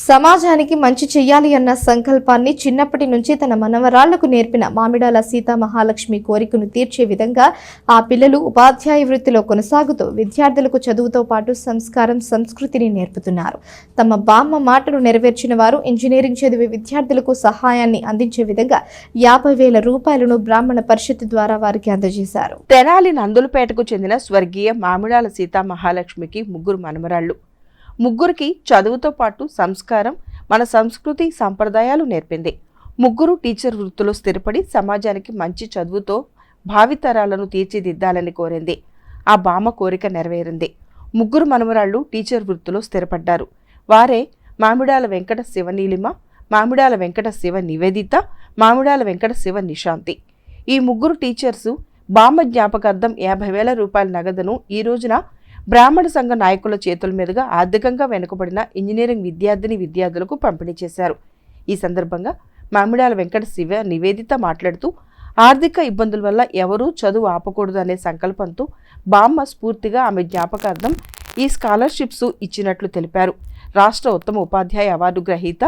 సమాజానికి మంచి చెయ్యాలి అన్న సంకల్పాన్ని చిన్నప్పటి నుంచి తన మనవరాళ్లకు నేర్పిన మామిడాల సీతా మహాలక్ష్మి కోరికను తీర్చే విధంగా ఆ పిల్లలు ఉపాధ్యాయ వృత్తిలో కొనసాగుతూ విద్యార్థులకు చదువుతో పాటు సంస్కారం సంస్కృతిని నేర్పుతున్నారు. తమ బామ్మ మాటను నెరవేర్చిన వారు ఇంజనీరింగ్ చదివే విద్యార్థులకు సహాయాన్ని అందించే విధంగా 50,000 రూపాయలను బ్రాహ్మణ పరిషత్ ద్వారా వారికి అందజేశారు. తెనాలి నందులపేటకు చెందిన స్వర్గీయ మామిడాల సీతా మహాలక్ష్మికి ముగ్గురు మనమరాళ్లు. ముగ్గురికి చదువుతో పాటు సంస్కారం, మన సంస్కృతి సంప్రదాయాలు నేర్పింది. ముగ్గురు టీచర్ వృత్తిలో స్థిరపడి సమాజానికి మంచి చదువుతో భావితరాలను తీర్చిదిద్దాలని కోరింది. ఆ బామ్మ కోరిక నెరవేరింది. ముగ్గురు మనమరాళ్లు టీచర్ వృత్తిలో స్థిరపడ్డారు. వారే మామిడాల వెంకట శివ నీలిమ, మామిడాల వెంకట శివ నివేదిత, మామిడాల వెంకట శివ నిశాంతి. ఈ ముగ్గురు టీచర్సు బామ్మ జ్ఞాపకార్థం 50,000 రూపాయల నగదును ఈ రోజున బ్రాహ్మణ సంఘ నాయకుల చేతుల మీదుగా ఆర్థికంగా వెనుకబడిన ఇంజనీరింగ్ విద్యార్థులకు పంపిణీ చేశారు. ఈ సందర్భంగా మామిడాల వెంకట శివ నివేదిత మాట్లాడుతూ, ఆర్థిక ఇబ్బందుల వల్ల ఎవరూ చదువు ఆపకూడదు అనే సంకల్పంతో బామ్మ స్ఫూర్తిగా ఆమె జ్ఞాపకార్థం ఈ స్కాలర్షిప్స్ ఇచ్చినట్లు తెలిపారు. రాష్ట్ర ఉత్తమ ఉపాధ్యాయ అవార్డు గ్రహీత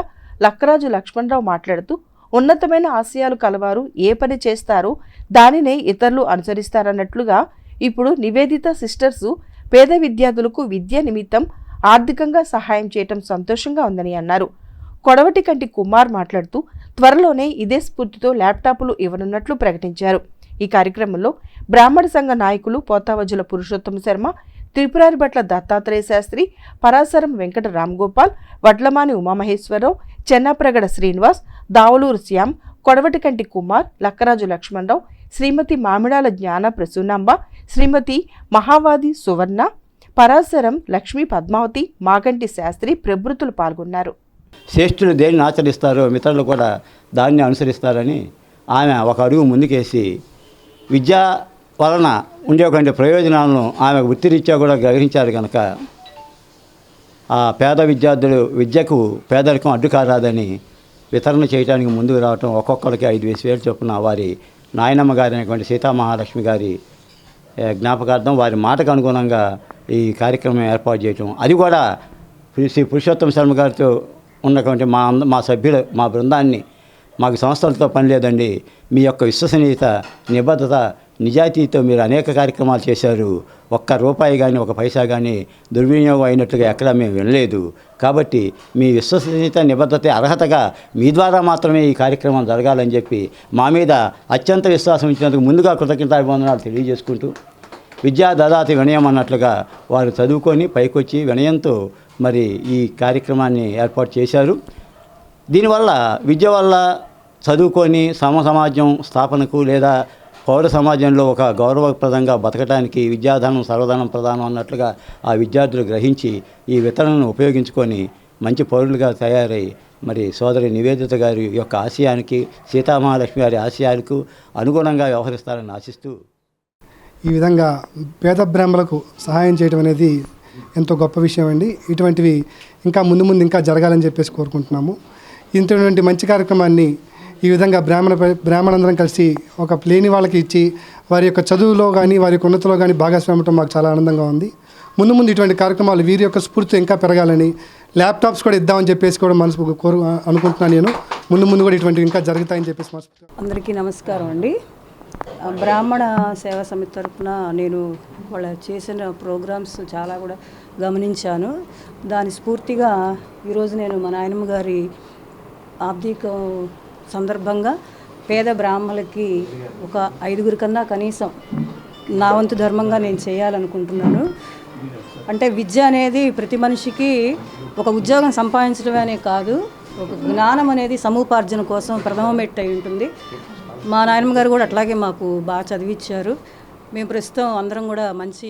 లక్కరాజు లక్ష్మణరావు మాట్లాడుతూ, ఉన్నతమైన ఆశయాలు కలవారు ఏ పని చేస్తారో దానినే ఇతరులు అనుసరిస్తారన్నట్లుగా ఇప్పుడు నివేదిత సిస్టర్సు పేద విద్యార్థులకు విద్య నిమిత్తం ఆర్థికంగా సహాయం చేయటం సంతోషంగా ఉందని అన్నారు. కొడవటి కంటి కుమార్ మాట్లాడుతూ, త్వరలోనే ఇదే స్ఫూర్తితో ల్యాప్టాప్లు ఇవ్వనున్నట్లు ప్రకటించారు. ఈ కార్యక్రమంలో బ్రాహ్మణ సంఘ నాయకులు పోతావజుల పురుషోత్తమ శర్మ, త్రిపురారిభట్ల దత్తాత్రేయ శాస్త్రి, పరాశరం వెంకట రామ్గోపాల్, వడ్లమాని ఉమామహేశ్వరరావు, చెన్నాప్రగడ శ్రీనివాస్, దావలూరు శ్యామ్, కొడవటి కంటి కుమార్, లక్కరాజు లక్ష్మణరావు, శ్రీమతి మామిడాల జ్ఞాన ప్రసూనాంబ, శ్రీమతి మహావాది సువర్ణ, పరాశరం లక్ష్మీ పద్మావతి, మాగంటి శాస్త్రి ప్రభృతులు పాల్గొన్నారు. శ్రేష్ఠులు దేనిని ఆచరిస్తారో మిత్రులు కూడా దాన్ని అనుసరిస్తారని ఆమె ఒక అడుగు ముందుకేసి విద్య వలన ఉండేటువంటి ప్రయోజనాలను ఆమె వృత్తిరీత్యా కూడా గ్రహించారు కనుక ఆ పేద విద్యార్థులు విద్యకు పేదరికం అడ్డు కారాదని వితరణ చేయడానికి ముందుకు రావటం, ఒక్కొక్కరికి 5,000 చొప్పున వారి నాయనమ్మ గారి అయినటువంటి సీతామహాలక్ష్మి గారి జ్ఞాపకార్థం వారి మాటకు అనుగుణంగా ఈ కార్యక్రమం ఏర్పాటు చేయటం, అది కూడా శ్రీ పురుషోత్తమ శర్మ గారితో ఉన్నటువంటి మా సభ్యులు, మా బృందాన్ని, మాకు సంస్థలతో పని లేదండి, మీ యొక్క విశ్వసనీయత, నిబద్ధత, నిజాయితీతో మీరు అనేక కార్యక్రమాలు చేశారు. ఒక్క రూపాయి కానీ ఒక పైసా కానీ దుర్వినియోగం అయినట్లుగా ఎక్కడా మేము వినలేదు. కాబట్టి మీ విశ్వసనీయత, నిబద్ధత, అర్హతగా మీ ద్వారా మాత్రమే ఈ కార్యక్రమం జరగాలని చెప్పి మా మీద అత్యంత విశ్వాసం ఇచ్చినందుకు ముందుగా కృతజ్ఞతాభివందనాలు తెలియజేసుకుంటూ, విద్యా దదాతి వినయం అన్నట్లుగా వారు చదువుకొని పైకొచ్చి వినయంతో మరి ఈ కార్యక్రమాన్ని ఏర్పాటు చేశారు. దీనివల్ల విద్య వల్ల చదువుకొని సమాజం స్థాపనకు లేదా పౌర సమాజంలో ఒక గౌరవప్రదంగా బతకడానికి విద్యాధనం సర్వధనం ప్రధానం అన్నట్లుగా ఆ విద్యార్థులు గ్రహించి ఈ వితరణను ఉపయోగించుకొని మంచి పౌరులుగా తయారై మరి సోదరి నివేదిత గారి యొక్క ఆశయానికి, సీతామహాలక్ష్మి గారి ఆశయాలకు అనుగుణంగా వ్యవహరిస్తారని ఆశిస్తూ, ఈ విధంగా పేద బ్రాహ్మణులకు సహాయం చేయడం అనేది ఎంతో గొప్ప విషయం అండి. ఇటువంటివి ఇంకా ముందు ఇంకా జరగాలని చెప్పేసి కోరుకుంటున్నాము. ఇటువంటి మంచి కార్యక్రమాన్ని ఈ విధంగా బ్రాహ్మణందరం కలిసి ఒక లేని వాళ్ళకి ఇచ్చి వారి యొక్క చదువులో కానీ వారి యొక్క ఉన్నతిలో కానీ భాగస్వామ్యం మాకు చాలా ఆనందంగా ఉంది. ముందు ఇటువంటి కార్యక్రమాలు వీరి యొక్క స్ఫూర్తి ఇంకా పెరగాలని, ల్యాప్టాప్స్ కూడా ఇద్దామని చెప్పేసి కూడా మనసు అనుకుంటున్నాను. నేను ముందు కూడా ఇటువంటివి ఇంకా జరుగుతాయని చెప్పేసి అందరికీ నమస్కారం అండి. బ్రాహ్మణ సేవా సమితి తరఫున నేను వాళ్ళ చేసిన ప్రోగ్రామ్స్ చాలా కూడా గమనించాను. దాని స్ఫూర్తిగా ఈరోజు నేను మా నాయనమ్మ గారి ఆర్థిక సందర్భంగా పేద బ్రాహ్మణులకి ఒక 5 కన్నా కనీసం నా వంతు ధర్మంగా నేను చేయాలనుకుంటున్నాను. అంటే విద్య అనేది ప్రతి మనిషికి ఒక ఉద్యోగం సంపాదించడమే అనే కాదు, ఒక జ్ఞానం అనేది సముపార్జన కోసం ప్రథమ మెట్టు అయి ఉంటుంది. మా నాయనమ్మ గారు కూడా అట్లాగే మాకు బాగా చదివించారు. మేము ప్రస్తుతం అందరం కూడా మంచి